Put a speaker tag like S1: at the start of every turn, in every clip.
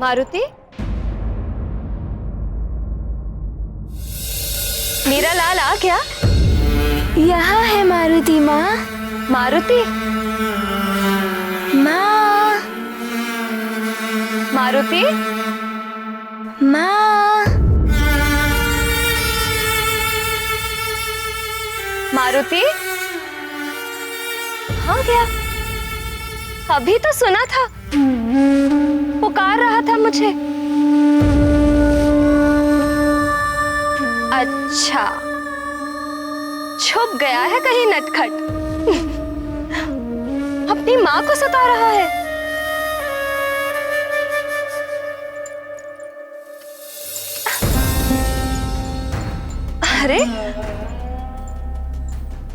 S1: मारुति, मेरा लाल आ गया?
S2: यहाँ है मारुति माँ।
S1: मारुति,
S2: माँ,
S1: मारुति,
S2: माँ,
S1: मारुति, कहाँ गया? अभी तो सुना था, पुकार रहा था मुझे। अच्छा, छुप गया है कहीं नटखट। अपनी माँ को सता रहा है। अरे,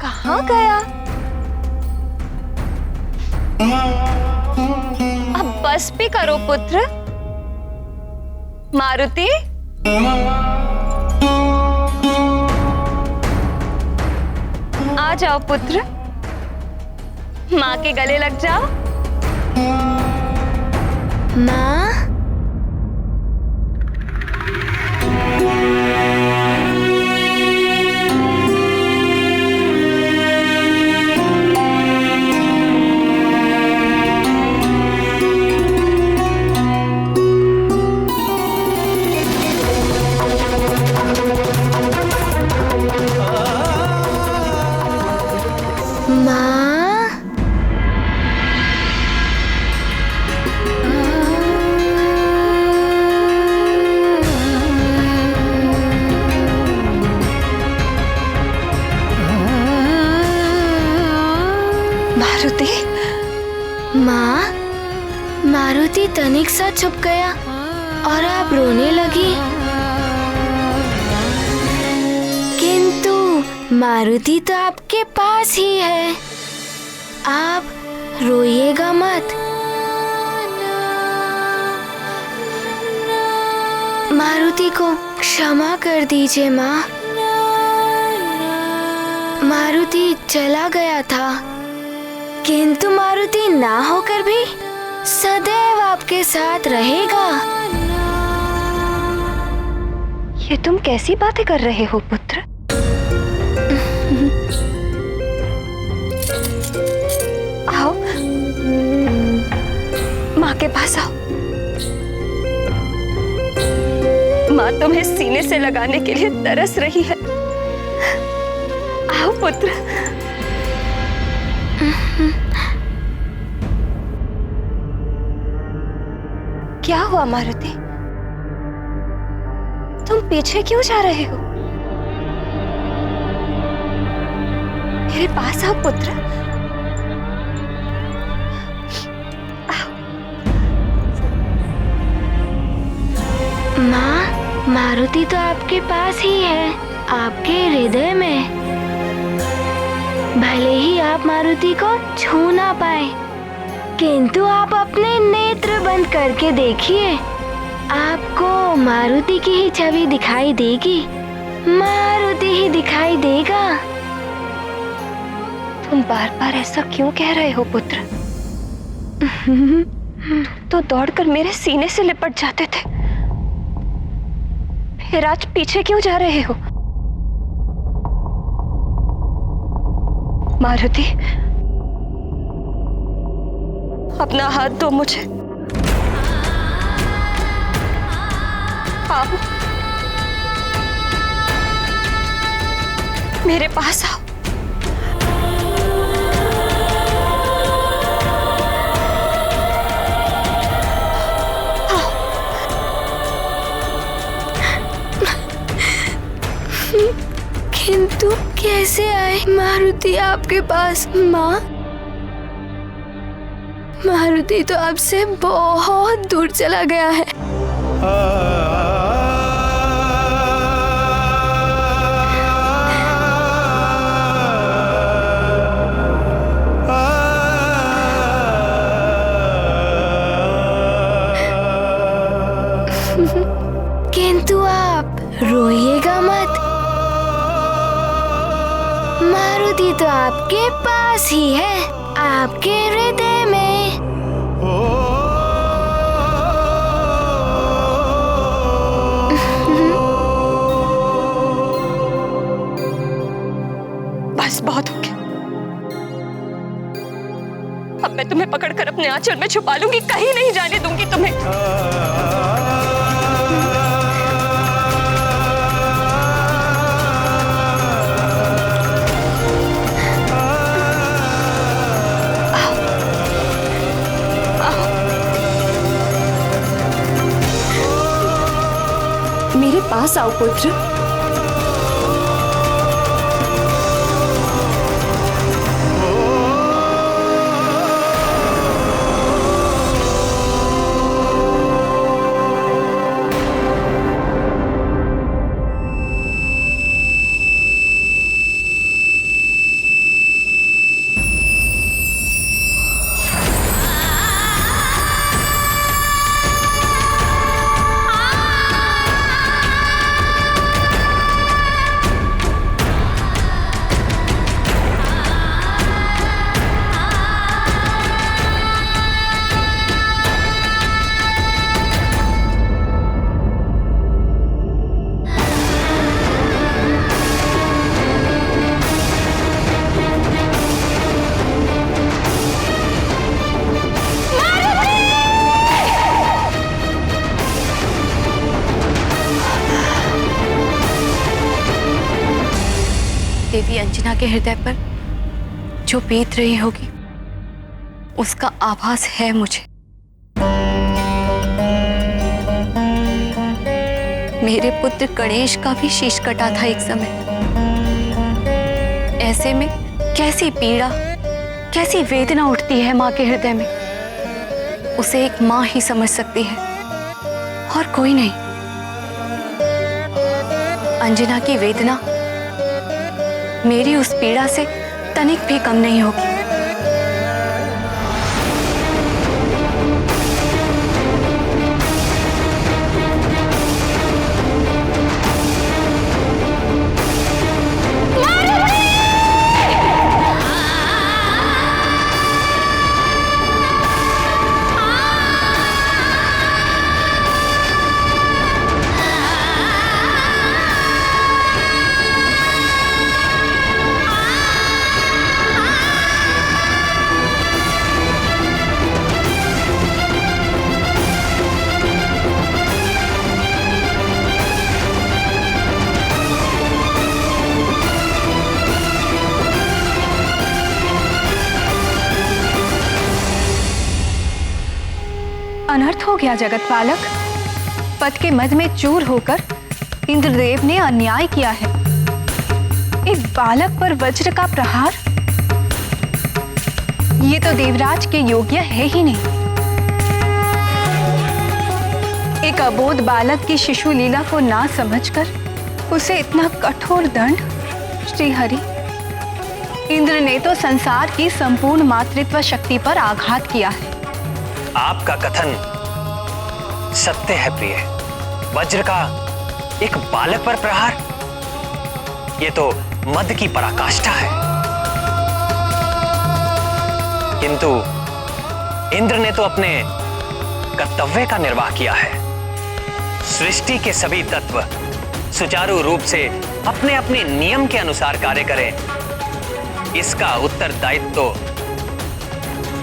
S1: कहाँ गया? अब बस भी करो पुत्र। मारुति, आ जाओ पुत्र, माँ के गले लग जाओ।
S2: माँ,
S1: मारुति,
S2: माँ, मारुति तनिक सा छुप गया और आप रोने लगी। किंतु मारुति तो आपके पास ही है, आप रोइएगा मत। मारुति को क्षमा कर दीजिए माँ। मारुति चला गया था, किंतु मारुति ना होकर भी सदैव आपके साथ रहेगा।
S1: ये तुम कैसी बातें कर रहे हो पुत्र? आओ, माँ के पास आओ। माँ तुम्हें सीने से लगाने के लिए तरस रही है। आओ पुत्र। क्या हुआ मारुति? तुम पीछे क्यों जा रहे हो? मेरे पास आओ पुत्र। आओ।
S2: माँ, मारुति तो आपके पास ही है, आपके हृदय में। भले ही आप मारुति को छू ना पाए, किंतु आप अपने नेत्र बंद करके देखिए, आपको मारुति की ही छवि दिखाई देगी। मारुति ही दिखाई देगा।
S1: तुम बार बार ऐसा क्यों कह रहे हो पुत्र? तो दौड़कर मेरे सीने से लिपट जाते थे, फिर आज पीछे क्यों जा रहे हो? मारुति, अपना हाथ दो मुझे। आओ, मेरे पास आओ।
S2: किंतु कैसे आए मारुति आपके पास माँ? मारुति तो आपसे बहुत दूर चला गया है। किंतु आप रोइएगा मत, मारुति तो आपके पास ही है, आपके हृदय में।
S1: बस बहुत हो गया। अब मैं तुम्हें पकड़कर अपने आंचल में छुपा लूंगी, कहीं नहीं जाने दूंगी तुम्हें। मेरे पास आओ पुत्र। देवी अंजना के हृदय पर जो बीत रही होगी उसका आभास है मुझे। मेरे पुत्र गणेश का भी शीश कटा था एक समय। ऐसे में कैसी पीड़ा, कैसी वेदना उठती है माँ के हृदय में, उसे एक माँ ही समझ सकती है और कोई नहीं। अंजना की वेदना मेरी उस पीड़ा से तनिक भी कम नहीं होगी।
S3: अनर्थ हो गया जगत पालक। पद के मद में चूर होकर इंद्रदेव ने अन्याय किया है। एक बालक पर वज्र का प्रहार, ये तो देवराज के योग्य है ही नहीं। एक अबोध बालक की शिशु लीला को ना समझकर उसे इतना कठोर दंड। श्री हरि, इंद्र ने तो संसार की संपूर्ण मातृत्व शक्ति पर आघात किया है।
S4: आपका कथन सत्य है प्रिय। वज्र का एक बालक पर प्रहार, ये तो मद की पराकाष्ठा है। किंतु इंद्र ने तो अपने कर्तव्य का निर्वाह किया है। सृष्टि के सभी तत्व सुचारू रूप से अपने अपने नियम के अनुसार कार्य करें, इसका उत्तरदायित्व तो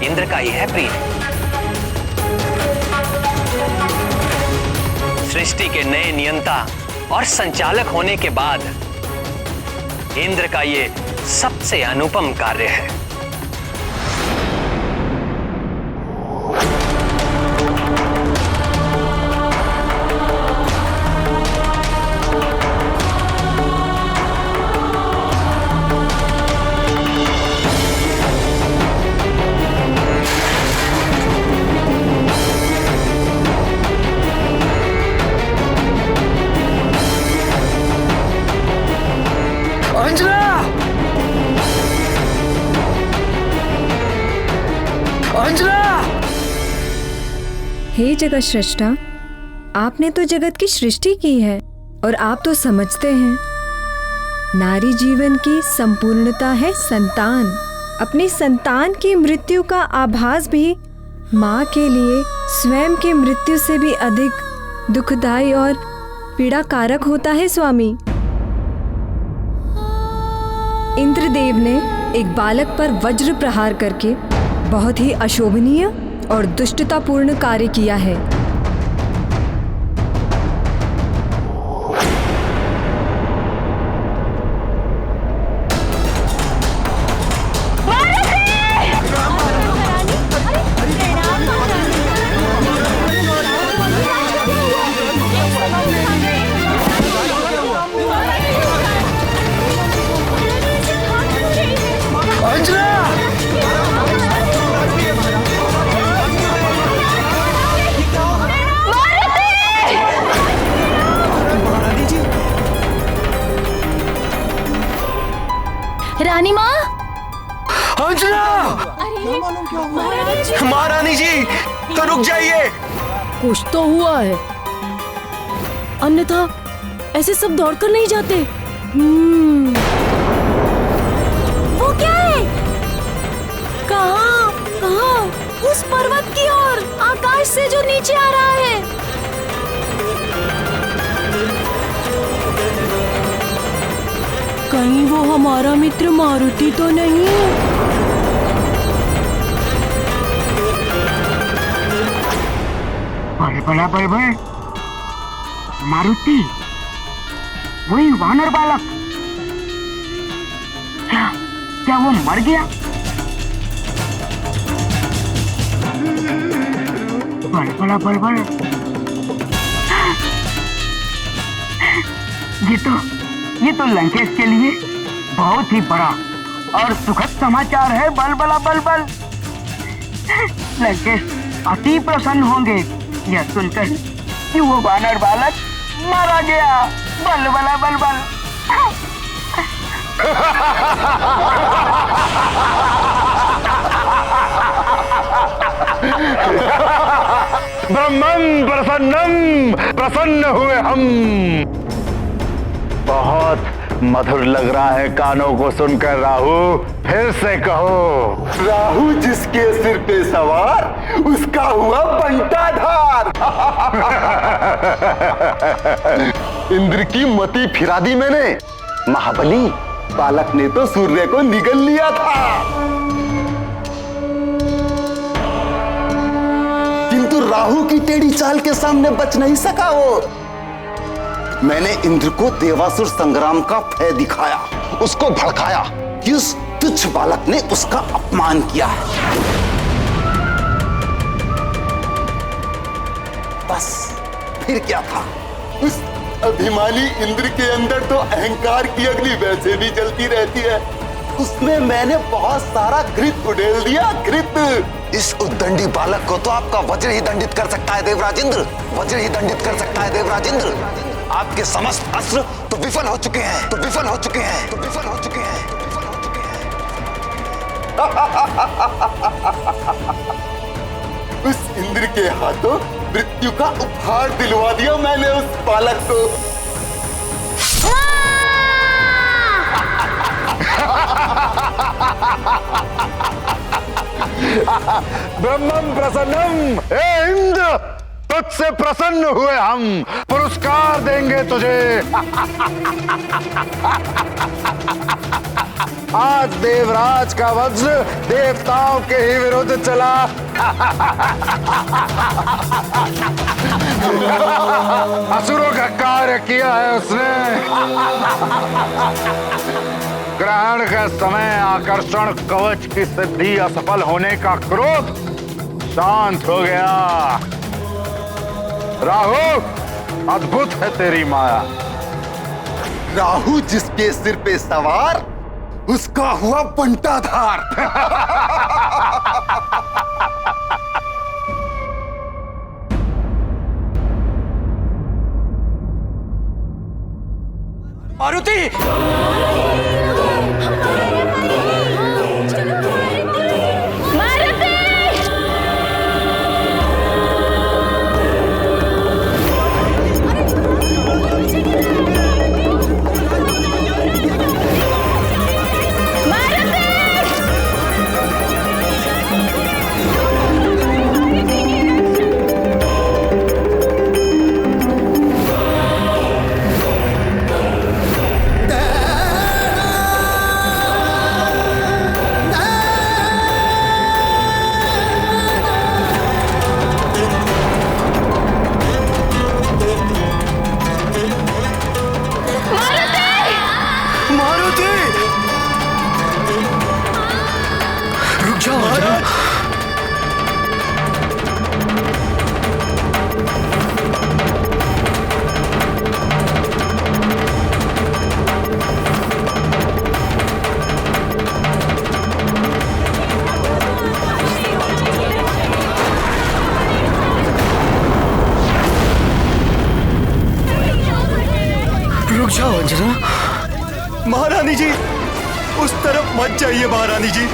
S4: इंद्र का ही है प्रिय। सृष्टि के नए नियंता और संचालक होने के बाद इंद्र का ये सबसे अनुपम कार्य है।
S5: हे जगत श्रेष्ठा, आपने तो जगत की सृष्टि की है और आप तो समझते हैं नारी जीवन की संपूर्णता है संतान। अपनी संतान की मृत्यु का आभास भी माँ के लिए स्वयं की मृत्यु से भी अधिक दुखदायी और पीड़ा कारक होता है स्वामी। इंद्रदेव ने एक बालक पर वज्र प्रहार करके बहुत ही अशोभनीय और दुष्टतापूर्ण कार्य किया है।
S2: रानी माँ,
S6: अंजना! महारानी जी, तो रुक जाइए।
S7: कुछ तो हुआ है, अन्यथा ऐसे सब दौड़कर नहीं जाते। वो क्या है? कहाँ? कहाँ? उस पर्वत की ओर, आकाश से जो नीचे आ रहा है। कहीं वो हमारा मित्र मारुति तो नहीं?
S8: बड़ा बड़बड़ मारुति, वही वानर बालक। क्या वो मर गया? बड़ा बड़बड़, ये तो लंकेश के लिए बहुत ही बड़ा और सुखद समाचार है। बल लंकेश अति प्रसन्न होंगे यह सुनकर कि वो वानर बालक मारा गया। बल
S9: ब्रह्मं प्रसन्नम, प्रसन्न हुए हम। बहुत मधुर लग रहा है कानों को सुनकर। राहु, फिर से कहो।
S6: राहु जिसके सिर पे सवार, उसका हुआ बंटाधार। इंद्र की मति फिरा दी मैंने। महाबली बालक ने तो सूर्य को निगल लिया था, किंतु राहु की टेढ़ी चाल के सामने बच नहीं सका वो। मैंने इंद्र को देवासुर संग्राम का भय दिखाया, उसको भड़काया कि उस तुच्छ बालक ने उसका अपमान किया है। बस फिर क्या था? उस अभिमानी इंद्र के अंदर तो अहंकार की अग्नि वैसे भी जलती रहती है। उसमें मैंने बहुत सारा घृत उड़ेल दिया, घृत।
S10: इस उद्दंडी बालक को तो आपका वज्र ही दंडित कर सकता है देवराज इंद्र, वज्र ही दंडित कर सकता है देवराज इंद्र। आपके समस्त अस्त्र तो विफल हो चुके हैं, तो विफल हो चुके हैं, तो विफल हो चुके हैं, तो विफल हो चुके
S6: हैं। उस इंद्र के हाथों मृत्यु का उपहार दिलवा दिया मैंने उस बालक को।
S9: ब्रह्मं प्रसन्नम, हे इंद्र, तुझसे प्रसन्न हुए हम, पुरस्कार देंगे तुझे। आज देवराज का वज्र देवताओं के ही विरुद्ध चला। असुरों का कार्य किया है उसने। ग्रहण के समय आकर्षण कवच की सिद्धि असफल होने का क्रोध शांत हो गया। राहु, अद्भुत है तेरी माया।
S6: राहु जिसके सिर पे सवार, उसका हुआ बंटाधार।
S4: मारुति!
S11: जाओ अंजना। रुक जाओ अंजना।
S12: महारानी जी, उस तरफ मत जाइए महारानी जी।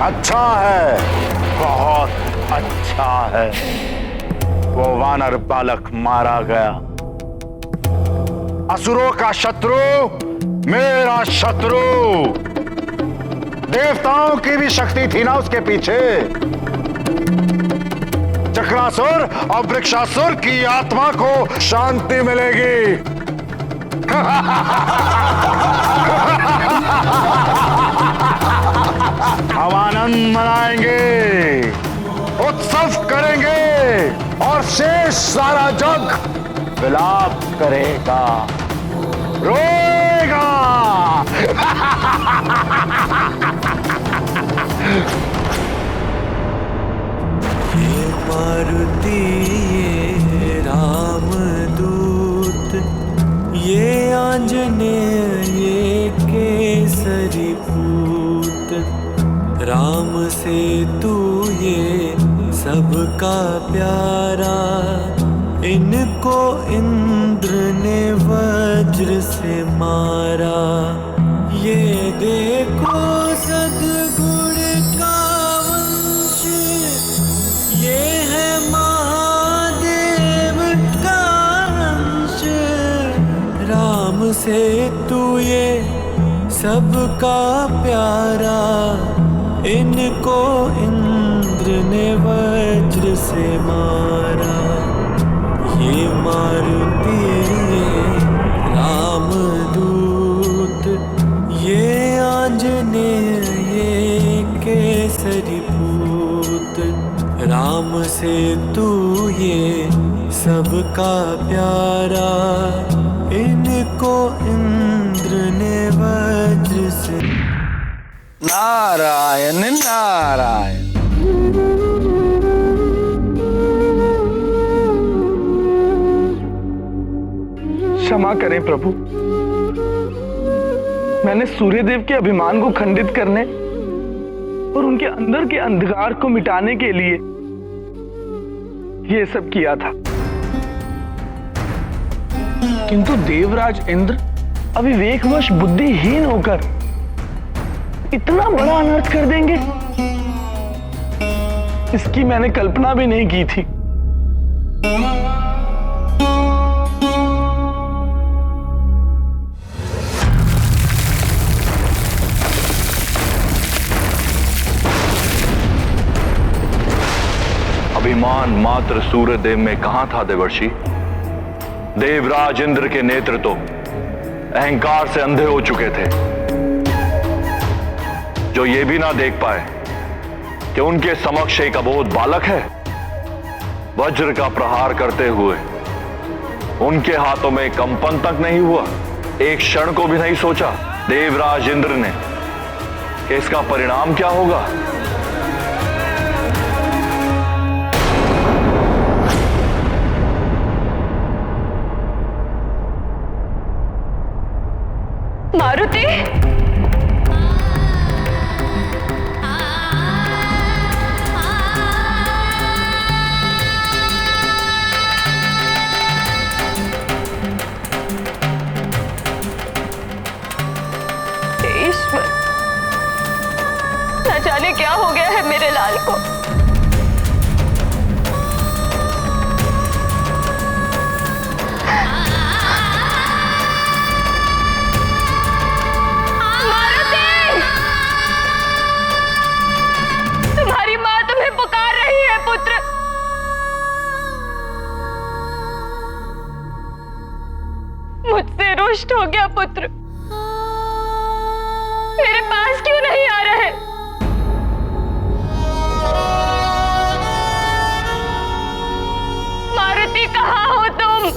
S9: अच्छा है, बहुत अच्छा है। वो वानर बालक मारा गया। असुरों का शत्रु मेरा शत्रु। देवताओं की भी शक्ति थी ना उसके पीछे। चक्रासुर और वृक्षासुर की आत्मा को शांति मिलेगी। हम आनंद मनाएंगे, उत्सव करेंगे और शेष सारा जग विलाप करेगा, रोएगा।
S13: ये मारुति, ये रामदूत, ये आंजनेय, ये केसरी पूत, राम से तू ये सबका प्यारा। इनको इंद्र ने वज्र से मारा। ये देखो सद्गुण का वंश, ये है महादेव का अंश। राम से तू ये सबका प्यारा। इनको इंद्र ने वज्र से मारा। ये मारुति, ये रामदूत, ये आंजनेय, ये केसरी पूत, राम से तू ये सबका प्यारा। इनको इंद्र ने वज्र से।
S9: नारायण नारायण।
S12: क्षमा करें प्रभु, मैंने सूर्यदेव के अभिमान को खंडित करने और उनके अंदर के अंधकार को मिटाने के लिए ये सब किया था। किंतु देवराज इंद्र अविवेकवश बुद्धिहीन होकर इतना बड़ा अनर्थ कर देंगे, इसकी मैंने कल्पना भी नहीं की थी।
S9: अभिमान मात्र सूर्यदेव में कहां था देवर्षि? देवराज इंद्र के नेत्र तो अहंकार से अंधे हो चुके थे, जो ये भी ना देख पाए कि उनके समक्ष एक अबोध बालक है। वज्र का प्रहार करते हुए उनके हाथों में कंपन तक नहीं हुआ। एक क्षण को भी नहीं सोचा देवराज इंद्र ने कि इसका परिणाम क्या होगा।
S1: मारुति, ईश्वर, न जाने क्या हो गया है मेरे लाल को। है पुत्र। मुझसे रुष्ट हो गया पुत्र। मेरे पास क्यों नहीं आ रहे? मारुति, कहाँ हो तुम?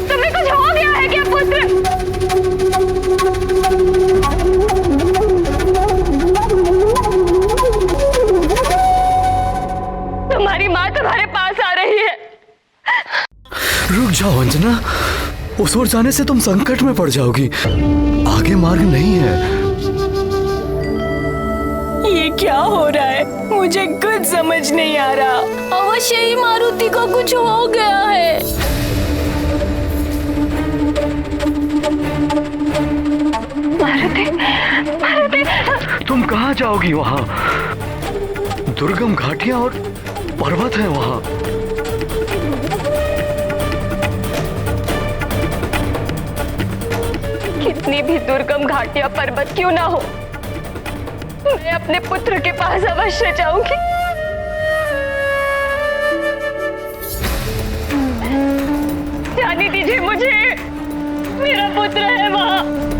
S1: तुम्हें कुछ हो गया है क्या पुत्र? तुम्हारी माँ तुम्हारे पास आ रही है।
S11: रुक जाओ अंजना, उस ओर जाने से तुम संकट में पड़ जाओगी। आगे मार्ग नहीं है।
S7: ये क्या हो रहा है? मुझे कुछ समझ नहीं आ रहा। अवश्य ही मारुति को कुछ हो गया है।
S1: मारुति, मारुति।
S11: तुम कहाँ जाओगी? वहाँ दुर्गम घाटियां और पर्वत है वहाँ।
S1: कितनी भी दुर्गम घाटियां पर्वत क्यों ना हो, मैं अपने पुत्र के पास अवश्य जाऊंगी। जाने दीजिए मुझे, मेरा पुत्र है वहां।